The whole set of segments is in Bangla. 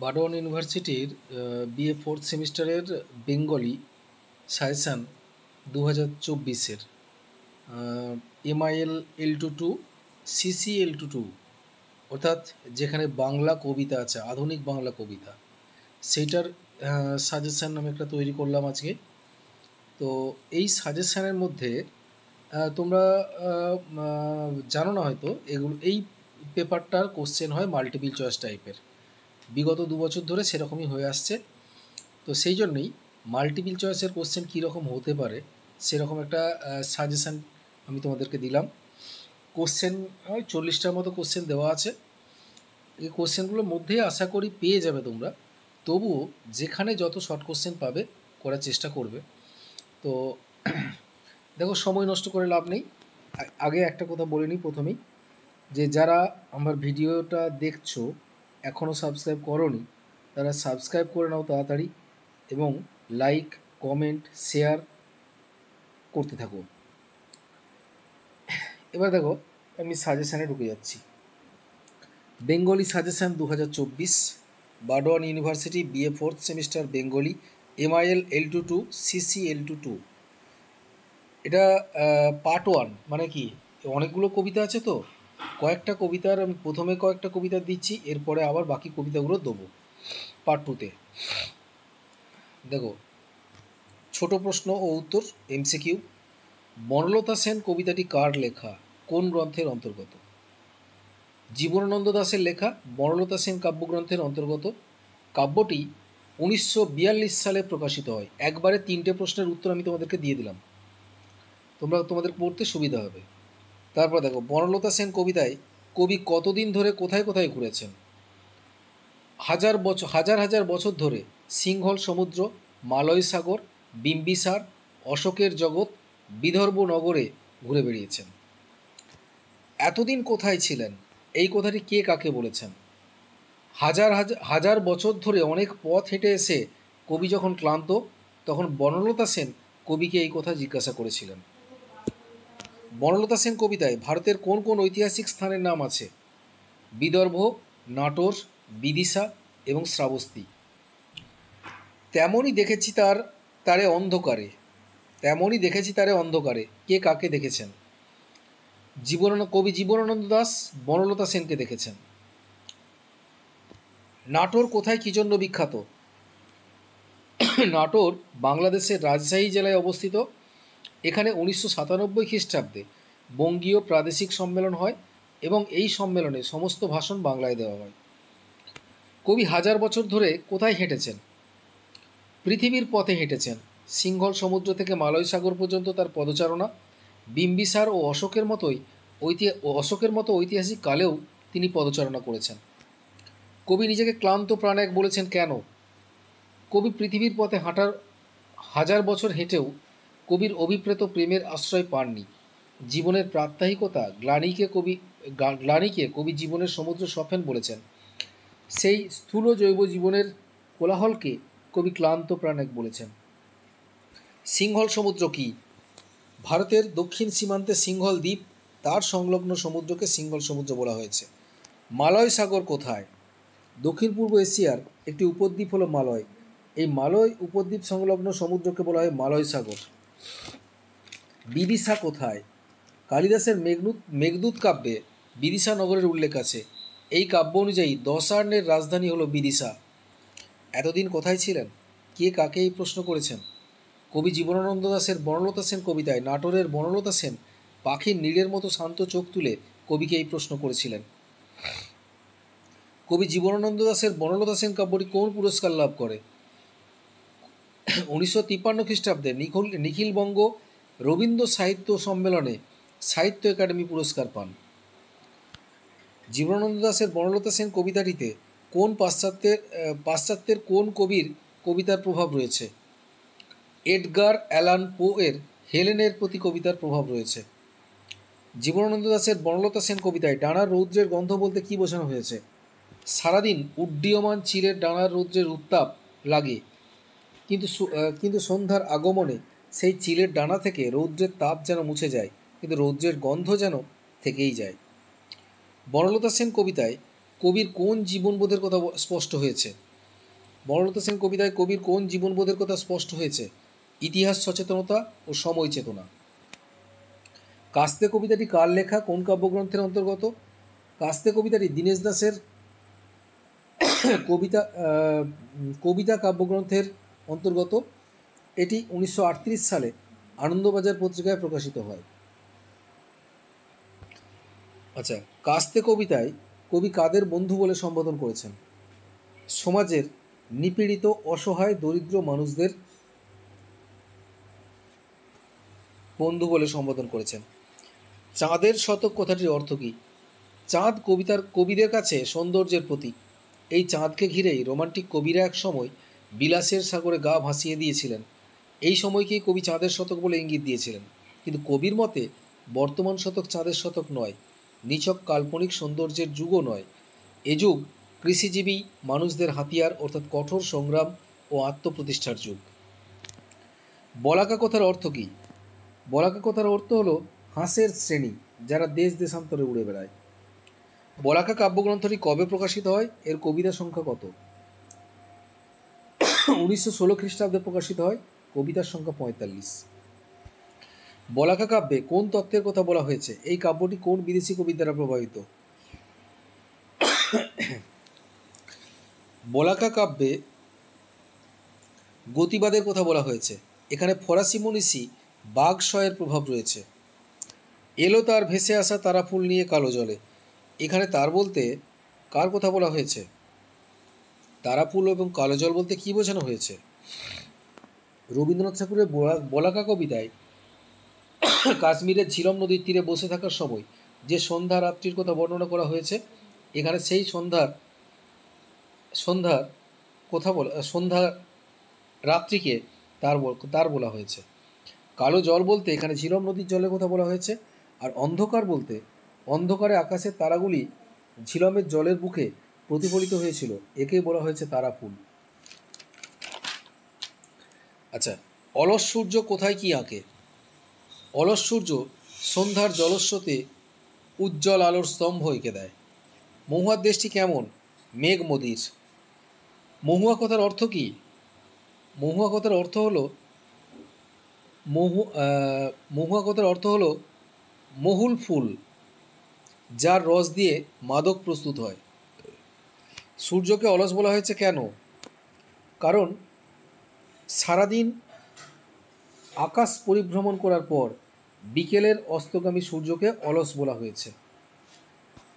বার্ডওয়ান ইউনিভার্সিটির বিএ ফোর্থ সেমিস্টারের বেঙ্গলি সাজেশান 2024-এর MIL L22 CC L22 অর্থাৎ যেখানে বাংলা কবিতা আছে, আধুনিক বাংলা কবিতা, সেইটার সাজেশান আমি একটা তৈরি করলাম আজকে। তো এই সাজেশানের মধ্যে তোমরা জানো না হয়তো, এই পেপারটার কোশ্চেন হয় মাল্টিপল চয়েস টাইপের। বিগত 2 বছর ধরে সেরকমই হয়ে আসছে। তো সেই জন্যই মাল্টিপল চয়েসের কোশ্চেন কীরকম হতে পারে সেরকম একটা সাজেশান আমি তোমাদেরকে দিলাম। কোশ্চেন হয় 40টার মতো কোশ্চেন দেওয়া আছে। এই কোশ্চেনগুলোর মধ্যেই আশা করি পেয়ে যাবে তোমরা। তবুও যেখানে যত শর্ট কোশ্চেন পাবে করার চেষ্টা করবে। তো দেখো, সময় নষ্ট করে লাভ নেই। আগে একটা কথা বলে নিই প্রথমেই, যে যারা আমার ভিডিওটা দেখছো এখনও সাবস্ক্রাইব করোনি, তারা সাবস্ক্রাইব করে নাও তাড়াতাড়ি, এবং লাইক, কমেন্ট, শেয়ার করতে থাকো। এবার দেখো, আমি সাজেশানে ঢুকে যাচ্ছি। Bengali suggestion 2024, Burdwan university BA fourth semester Bengali, MIL L22 CC L22। এটা পার্ট 1, মানে কি অনেকগুলো কবিতা আছে, তো কয়েকটা কবিতার আমি প্রথমে কয়েকটা কবিতা দিচ্ছি, এরপরে আবার বাকি কবিতাগুলো দেবো পার্ট 2-তে। দেখো, ছোট প্রশ্ন ও উত্তর MCQ। বনলতা সেন কবিতাটি কার লেখা, কোন গ্রন্থের অন্তর্গত? জীবনানন্দ দাশের লেখা বনলতা সেন কাব্যগ্রন্থের অন্তর্গত। কাব্যটি 1942 সালে প্রকাশিত হয়। একবারে 3টে প্রশ্নের উত্তর আমি তোমাদেরকে দিয়ে দিলাম, তোমাদের পড়তে সুবিধা হবে। তারপর দেখো, বনলতা সেন কবিতায় কবি কতদিন ধরে কোথায় কোথায় ঘুরেছেন? হাজার হাজার বছর ধরে সিংহল সমুদ্র, মালয় সাগর, বিম্বিসার, অশোকের জগৎ, বিদর্ভ নগরে ঘুরে বেরিয়েছেন। এতদিন কোথায় ছিলেন, এই কথাটি কে কাকে বলেছেন? হাজার বছর ধরে অনেক পথ হেঁটে এসে কবি যখন ক্লান্ত, তখন বনলতা সেন কবিকে এই কথা জিজ্ঞাসা করেছিলেন। বনলতা সেন কবিতায় ভারতের কোন কোন ঐতিহাসিক স্থানের নাম আছে? বিদর্ভ, নাটোর, বিদিশা এবং শ্রাবস্তী। তেমনই দেখেছি তারে অন্ধকারে, কে কাকে দেখেছেন? কবি জীবনানন্দ দাশ বনলতা সেনকে দেখেছেন। নাটোর কোথায় কী জন্য বিখ্যাত? নাটোর বাংলাদেশের রাজশাহী জেলায় অবস্থিত। এখানে 1997 খ্রিস্টাব্দে বঙ্গীয় প্রাদেশিক সম্মেলন হয় এবং এই সম্মেলনে সমস্ত ভাষণ বাংলায় দেওয়া হয়। কবি হাজার বছর ধরে কোথায় হেঁটেছেন? পৃথিবীর পথে হেঁটেছেন। সিংহল সমুদ্র থেকে মালয় সাগর পর্যন্ত তার পদচারণা। বিম্বিসার ও অশোকের মতো ঐতিহাসিক কালেও তিনি পদচারণা করেছেন। কবি নিজেকে ক্লান্ত প্রাণে বলেছেন কেন? কবি পৃথিবীর পথে হাজার বছর হেঁটেও কবির অভিপ্রেত প্রেমের আশ্রয় পাননি। জীবনের প্রাত্যহিকতা গ্লানিকে কবি জীবনের সমুদ্র সফেন বলেছেন। সেই স্থূল জৈব জীবনের কোলাহলকে কবি ক্লান্ত প্রাণে বলেছেন। সিংহল সমুদ্র কি? ভারতের দক্ষিণ সীমান্তে সিংহল দ্বীপ, তার সংলগ্ন সমুদ্রকে সিংহল সমুদ্র বলা হয়েছে। মালয় সাগর কোথায়? দক্ষিণ পূর্ব এশিয়ার একটি উপদ্বীপ হলো মালয়। এই মালয় উপদ্বীপ সংলগ্ন সমুদ্রকে বলা হয় মালয় সাগর। বিদিশা কোথায়? কালিদাসের মেঘদূত কাব্যে বিদিশা নগরের উল্লেখ আছে। এই কাব্য অনুযায়ী দশার্ণের রাজধানী হলো বিদিশা। এতদিন কোথায় ছিলেন, কে কাকে এই প্রশ্ন করেছেন? কবি জীবনানন্দ দাশের বনলতা সেন কবিতায় নাটোরের বনলতা সেন পাখির নীড়ের মতো শান্ত চোখ তুলে কবিকে এই প্রশ্ন করেছিলেন। কবি জীবনানন্দ দাশের বনলতা সেন কাব্যটি কোন পুরস্কার লাভ করে? 1953 খ্রিস্টাব্দে নিখিলবঙ্গ রবীন্দ্র সাহিত্য সম্মেলনে সাহিত্য একাডেমি পুরস্কার পান। জীবনানন্দ দাশের বনলতা সেন কবিতাটিতে কোন পাশ্চাত্যের কোন কবির কবিতার প্রভাব রয়েছে? এডগার অ্যালান পো এর হেলেনের প্রতি কবিতার প্রভাব রয়েছে। জীবনানন্দ দাশের বনলতা সেন কবিতায় ডানার রৌদ্রের গন্ধ বলতে কী বোঝানো হয়েছে? সারাদিন উড্ডীয়মান চিলের ডানার রৌদ্রের উত্তাপ লাগে, কিন্তু সন্ধ্যার আগমনে সেই চিলের ডানা থেকে রৌদ্রের তাপ যেন মুছে যায়, কিন্তু রৌদ্রের গন্ধ যেন থেকেই যায়। বনলতা সেন কবিতায় কবির কোন জীবনবোধের কথা স্পষ্ট হয়েছে? বনলতা সেন কবিতায় কবির কোন জীবনবোধের কথা স্পষ্ট হয়েছে? ইতিহাস সচেতনতা ও সময় চেতনা। কাস্তে কবিতাটি কার লেখা, কোন কাব্যগ্রন্থের অন্তর্গত? কাস্তে কবিতাটি দীনেশ দাসের কবিতা কবিতা কাব্যগ্রন্থের অন্তর্গত। এটি 1938 সালে আনন্দবাজার পত্রিকায় প্রকাশিত হয়। আচ্ছা, কাস্তে কবিতায় কবি কাদের বন্ধু বলে সম্বোধন করেছেন? সমাজের নিপীড়িত, অসহায়, দরিদ্র মানুষদের বন্ধু বলে সম্বোধন করেছেন। চাঁদের শতক কথাটির অর্থ কী? চাঁদ কবিদের কাছে সৌন্দর্যের প্রতীক। এই চাঁদকে ঘিরেই রোমান্টিক কবিরা এক সময় বিলাসের সাগরে গা ভাসিয়ে দিয়েছিলেন। এই সময়কেই কবি চাঁদের শতক বলে ইঙ্গিত দিয়েছিলেন। কিন্তু কবির মতে বর্তমান শতক চাঁদের শতক নয়, নিছক কাল্পনিক সৌন্দর্যের যুগও নয়। এ যুগ কৃষিজীবী মানুষদের হাতিয়ার অর্থাৎ কঠোর সংগ্রাম ও আত্মপ্রতিষ্ঠার যুগ। বলাকা কথার অর্থ কী? বলাকা কথার অর্থ হলো হাঁসের শ্রেণী, যারা দেশ দেশান্তরে উড়ে বেড়ায়। বলাকা কাব্যগ্রন্থটি কবে প্রকাশিত হয়? এর কবিতা সংখ্যা কত? 1916 খ্রিস্টাব্দে প্রকাশিত হয়। কবিতার সংখ্যা 45। বলাকা কাব্যে কোন তত্ত্বের কথা বলা হয়েছে? এই কাব্যটি কোন বিদেশি কবির দ্বারা প্রভাবিত? বলাকা কাব্যে গতিবাদের কথা বলা হয়েছে। এখানে ফরাসি মনীষী বাগশয়ের প্রভাব রয়েছে। এলো তার ভেসে আসা তারা ফুল নিয়ে কালো জলে। এখানে তার বলতে কার কথা বলা হয়েছে? তারা ফুল এবং কালো জল বলতে কী বোঝানো হয়েছে? রবীন্দ্রনাথ ঠাকুরের বলাকা কবিতায় কাশ্মীরের ঝিলম নদীর তীরে বসে থাকার সময় যে সন্ধ্যা রাত্রির কথা বর্ণনা করা হয়েছে, এখানে সেই সন্ধ্যার কথা সন্ধ্যা রাত্রিকে তার বলা হয়েছে। কালো জল বলতে এখানে ঝিলম নদীর জলের কথা বলা হয়েছে। আর অন্ধকার বলতে অন্ধকারে আকাশের তারাগুলি ঝিলমের জলের বুকে প্রতিফলিত হয়েছিল, একেই বলা হয়েছে তারা ফুল। আচ্ছা, অলস সূর্য কোথায় কি আঁকে? অলস সূর্য সন্ধ্যার জলস্রোতে উজ্জ্বল আলোর স্তম্ভ এঁকে দেয়। মহুয়ার দেশটি কেমন? মেঘ মদির। মহুয়া কথার অর্থ কী? মহুয়া কথার অর্থ হলো মহুল ফুল, যার রস দিয়ে মাদক প্রস্তুত হয়। সূর্যকে অলস বলা হয়েছে কেন? কারণ সারাদিন আকাশ পরিভ্রমণ করার পর বিকেলের অস্তগামী সূর্যকে অলস বলা হয়েছে।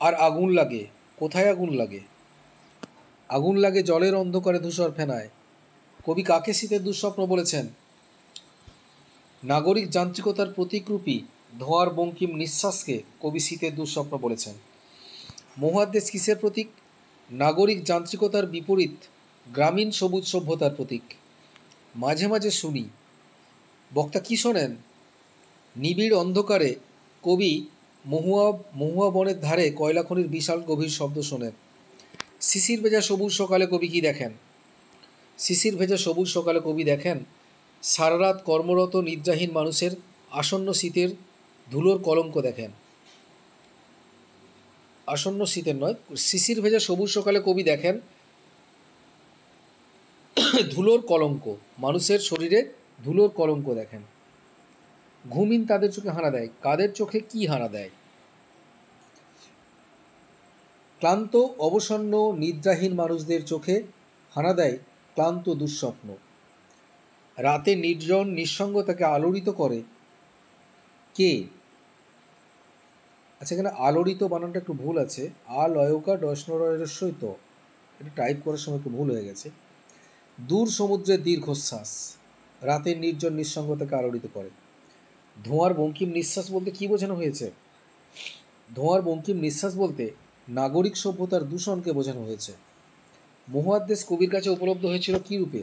আর আগুন লাগে, কোথায় আগুন লাগে? আগুন লাগে জলের অন্ধকারে ধূসর ফেনায়। কবি কাকে শীতের দুঃস্বপ্ন বলেছেন? নাগরিক যান্ত্রিকতার প্রতীকরূপী ধোঁয়ার বঙ্কিম নিঃশ্বাসকে কবি শীতের দুঃস্বপ্ন বলেছেন। মহুয়ার দেশ কিসের প্রতীক? নাগরিক যান্ত্রিকতার বিপরীত গ্রামীণ সবুজ সভ্যতার প্রতীক। মাঝে মাঝে শুনি, বক্তা কি শোনেন? নিবিড় অন্ধকারে কবি মহুয়া বনের ধারে কয়লা খনির বিশাল গভীর শব্দ শোনেন। শিশির ভেজা সবুজ সকালে কবি কি দেখেন? শিশির ভেজা সবুজ সকালে কবি দেখেন সারা রাত কর্মরত নিদ্রাহীন মানুষের আসন্ন শীতের ধুলোর কলঙ্ক দেখেন। আসন্ন শীতের নয়, শিশির ভেজা সবুজ সকালে কবি দেখেন ধুলোর কলঙ্ক, মানুষের শরীরে ধুলোর কলঙ্ক দেখেন। ঘুমিন তাদের চোখে হানা দেয়। কাদের চোখে কি হানা দেয়? ক্লান্ত অবসন্ন নিদ্রাহীন মানুষদের চোখে হানা দেয় ক্লান্ত দুঃস্বপ্ন। রাতে নির্জন নিঃসঙ্গতাকে আলোড়িত করে কে? আচ্ছা, এখানে আলোড়িত বানানটা একটু ভুল আছে, লয়কা ডয়স্নরস্বই তো, এটা টাইপ করার সময় একটু ভুল হয়ে গেছে। দূর সমুদ্রের দীর্ঘশ্বাস রাতের নির্জন নিঃসঙ্গতাকে আলোড়িত করে। ধোঁয়ার বঙ্কিম নিঃশ্বাস বলতে কী বোঝানো হয়েছে? ধোঁয়ার বঙ্কিম নিঃশ্বাস বলতে নাগরিক সভ্যতার দূষণকে বোঝানো হয়েছে। মহুয়ার দেশ কবির কাছে উপলব্ধ হয়েছিল কী রূপে?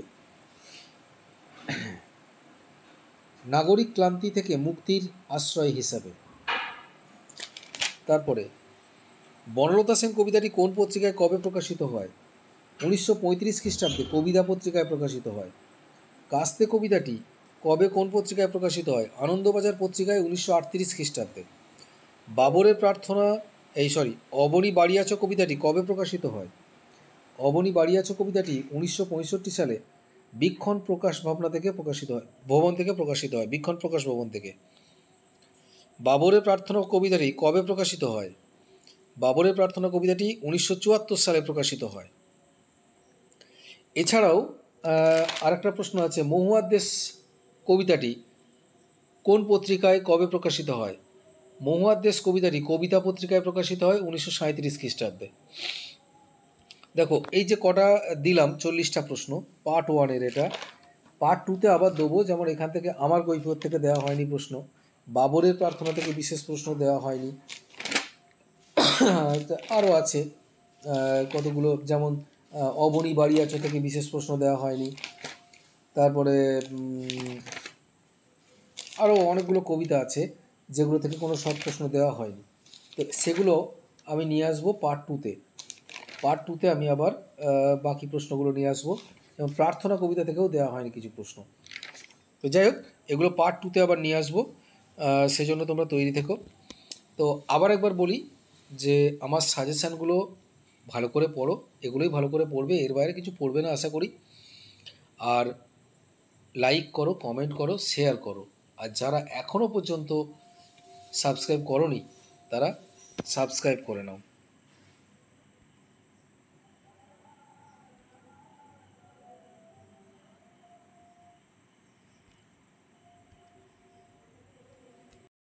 নাগরিক ক্লান্তি থেকে মুক্তির আশ্রয় হিসাবে। তারপরে বনলতা সেন কবিতাটি কোন পত্রিকায় কবে প্রকাশিত হয়? 1935 খ্রিস্টাব্দে কবিতা পত্রিকায় প্রকাশিত হয়। কাস্তে কবিতাটি কবে কোন পত্রিকায় প্রকাশিত হয়? আনন্দবাজার পত্রিকায় 1938 খ্রিস্টাব্দে। বাবরের প্রার্থনা অবনী বাড়িয়াছ কবিতাটি কবে প্রকাশিত হয়? অবনী বাড়ি আছো কবিতাটি 1965 সালে বীক্ষণ প্রকাশ ভাবনা থেকে প্রকাশিত হয়, ভবন থেকে প্রকাশিত হয়, বীক্ষণ প্রকাশ ভবন থেকে। বাবরের প্রার্থনা কবিতাটি কবে প্রকাশিত হয়? বাবরের প্রার্থনা কবিতাটি 1974 সালে প্রকাশিত হয়। এছাড়াও আরেকটা প্রশ্ন আছে, মহুয়ার দেশ কবিতাটি কোন পত্রিকায় কবে প্রকাশিত হয়? মহুয়ার দেশ কবিতাটি কবিতা পত্রিকায় প্রকাশিত হয় 1937 খ্রিস্টাব্দে। দেখো এই যে কটা দিলাম 40টা প্রশ্ন, পার্ট 1-এর এটা। পার্ট 2-তে আবার দেবো, যেমন এখান থেকে আমার কৈফিয়ত থেকে দেওয়া হয়নি প্রশ্ন, বাবরের প্রার্থনা থেকে বিশেষ প্রশ্ন দেওয়া হয়নি, আরও আছে কতগুলো, যেমন অবনী বাড়ি আছো থেকে বিশেষ প্রশ্ন দেওয়া হয়নি, তারপরে আরও অনেকগুলো কবিতা আছে যেগুলো থেকে কোনো শর্ট প্রশ্ন দেওয়া হয়নি। তো সেগুলো আমি নিয়ে আসবো পার্ট 2-তে। পার্ট 2-তে আমি আবার বাকি প্রশ্নগুলো নিয়ে আসবো, এবং প্রার্থনা কবিতা থেকেও দেওয়া হয়নি কিছু প্রশ্ন। তো যাই হোক, এগুলো পার্ট 2-তে আবার নিয়ে আসবো, সেজন্য তোমরা তৈরি থেকো। তো আবার একবার বলি যে আমার সাজেশানগুলো ভালো করে পড়ো, এগুলোই ভালো করে পড়বে, এর বাইরে কিছু পড়বে না আশা করি। আর লাইক করো, কমেন্ট করো, শেয়ার করো। আর যারা এখনও পর্যন্ত সাবস্ক্রাইব করোনি তারা সাবস্ক্রাইব করে নাও।